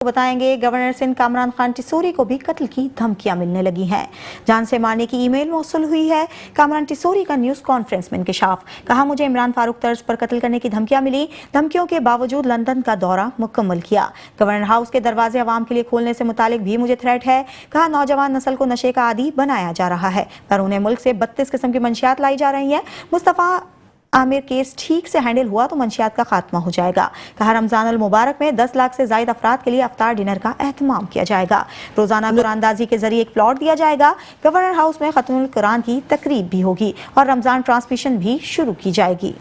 بتائیں گے گورنر سندھ کامران خان ٹسوری کو بھی قتل کی دھمکیاں ملنے لگی ہیں۔ جان سے مارنے کی ای میل موصول ہوئی ہے۔ کامران ٹسوری کا نیوز کانفرنس میں انکشاف، کہا مجھے عمران فاروق طرز پر قتل کرنے کی دھمکیاں ملی، دھمکیوں کے باوجود لندن کا دورہ مکمل کیا۔ گورنر ہاؤس کے دروازے عوام کے لیے کھولنے سے متعلق بھی مجھے تھریٹ ہے، کہا نوجوان نسل کو نشے کا عادی بنایا جا رہا ہے، پر انہیں ملک سے 32 قسم کی منشیات لائی جا رہی ہیں۔ مصطفیٰ عامر کیس ٹھیک سے ہینڈل ہوا تو منشیات کا خاتمہ ہو جائے گا، کہا رمضان المبارک میں 10 لاکھ سے زائد افراد کے لیے افطار ڈنر کا اہتمام کیا جائے گا، روزانہ قرآن اندازی کے ذریعے ایک پلاٹ دیا جائے گا، گورنر ہاؤس میں ختم القرآن کی تقریب بھی ہوگی اور رمضان ٹرانسمیشن بھی شروع کی جائے گی۔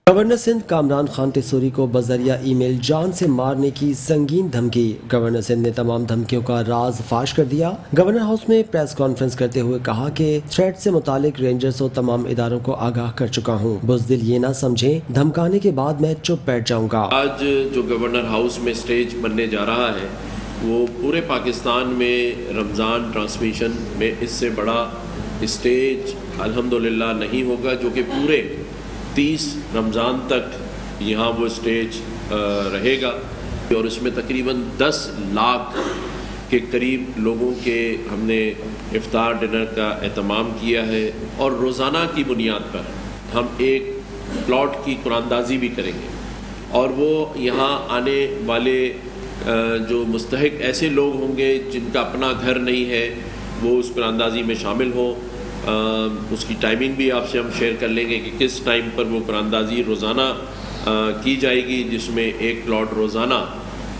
گورنر سندھ کامران خان ٹسوری کو بذریعہ ای میل جان سے مارنے کی سنگین دھمکی، گورنر سندھ نے تمام دھمکیوں کا راز فاش کر دیا۔ گورنر ہاؤس میں پریس کانفرنس کرتے ہوئے کہا کہ تھریٹ سے متعلق رینجرز اور تمام اداروں کو آگاہ کر چکا ہوں، بزدل یہ نہ سمجھیں دھمکانے کے بعد میں چپ بیٹھ جاؤں گا۔ آج جو گورنر ہاؤس میں سٹیج بننے جا رہا ہے وہ پورے پاکستان میں رمضان ٹرانسمیشن میں اس سے بڑا اسٹیج الحمدللہ نہیں ہوگا، جو کہ پورے 30 رمضان تک یہاں وہ اسٹیج رہے گا، اور اس میں تقریباً 10 لاکھ کے قریب لوگوں کے ہم نے افطار ڈنر کا اہتمام کیا ہے، اور روزانہ کی بنیاد پر ہم ایک پلاٹ کی قرآن اندازی بھی کریں گے، اور وہ یہاں آنے والے جو مستحق ایسے لوگ ہوں گے جن کا اپنا گھر نہیں ہے وہ اس قرآن اندازی میں شامل ہوں۔ اس کی ٹائمنگ بھی آپ سے ہم شیئر کر لیں گے کہ کس ٹائم پر وہ قرآن اندازی روزانہ کی جائے گی، جس میں ایک پلاٹ روزانہ،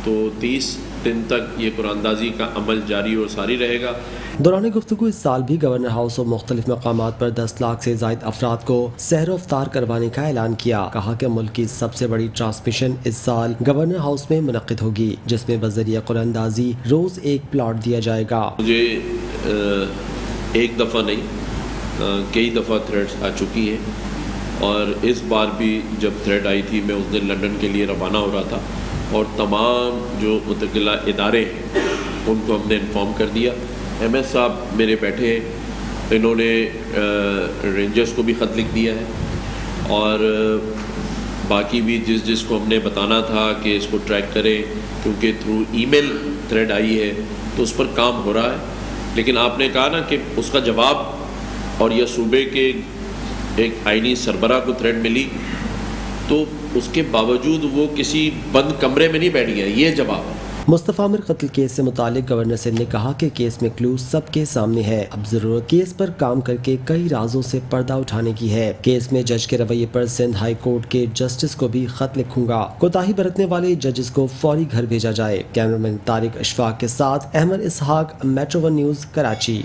تو 30 دن تک یہ قرآن اندازی کا عمل جاری اور ساری رہے گا۔ دوران گفتگو اس سال بھی گورنر ہاؤس اور مختلف مقامات پر 10 لاکھ سے زائد افراد کو سحر و افطار کروانے کا اعلان کیا، کہا کہ ملک کی سب سے بڑی ٹرانسمیشن اس سال گورنر ہاؤس میں منعقد ہوگی، جس میں بذریعہ قرآن اندازی روز ایک پلاٹ دیا جائے گا۔ مجھے ایک دفعہ نہیں کئی دفعہ تھریٹس آ چکی ہیں، اور اس بار بھی جب تھریٹ آئی تھی میں اس دن لندن کے لیے روانہ ہو رہا تھا، اور تمام جو متعلقہ ادارے ہیں ان کو ہم نے انفارم کر دیا۔ ایم ایس صاحب میرے بیٹھے ہیں، انہوں نے رینجرز کو بھی خط لکھ دیا ہے، اور باقی بھی جس کو ہم نے بتانا تھا کہ اس کو ٹریک کریں، کیونکہ تھرو ای میل تھریڈ آئی ہے تو اس پر کام ہو رہا ہے۔ لیکن آپ نے کہا نا کہ اس کا جواب، اور یہ صوبے کے ایک آئینی سربراہ کو تھریٹ ملی تو اس کے باوجود وہ کسی بند کمرے میں نہیں بیٹھ گیا، یہ جواب ہے۔ مصطفیٰ عامر قتل کیس سے متعلق گورنر سندھ نے کہا کہ کیس میں کلو سب کے سامنے ہے، اب ضرورت کیس پر کام کر کے کئی رازوں سے پردہ اٹھانے کی ہے۔ کیس میں جج کے رویے پر سندھ ہائی کورٹ کے جسٹس کو بھی خط لکھوں گا، کوتاہی برتنے والے ججز کو فوری گھر بھیجا جائے۔ کیمرہ مین طارق اشفاق کے ساتھ احمد اسحاق، میٹرو ون نیوز، کراچی۔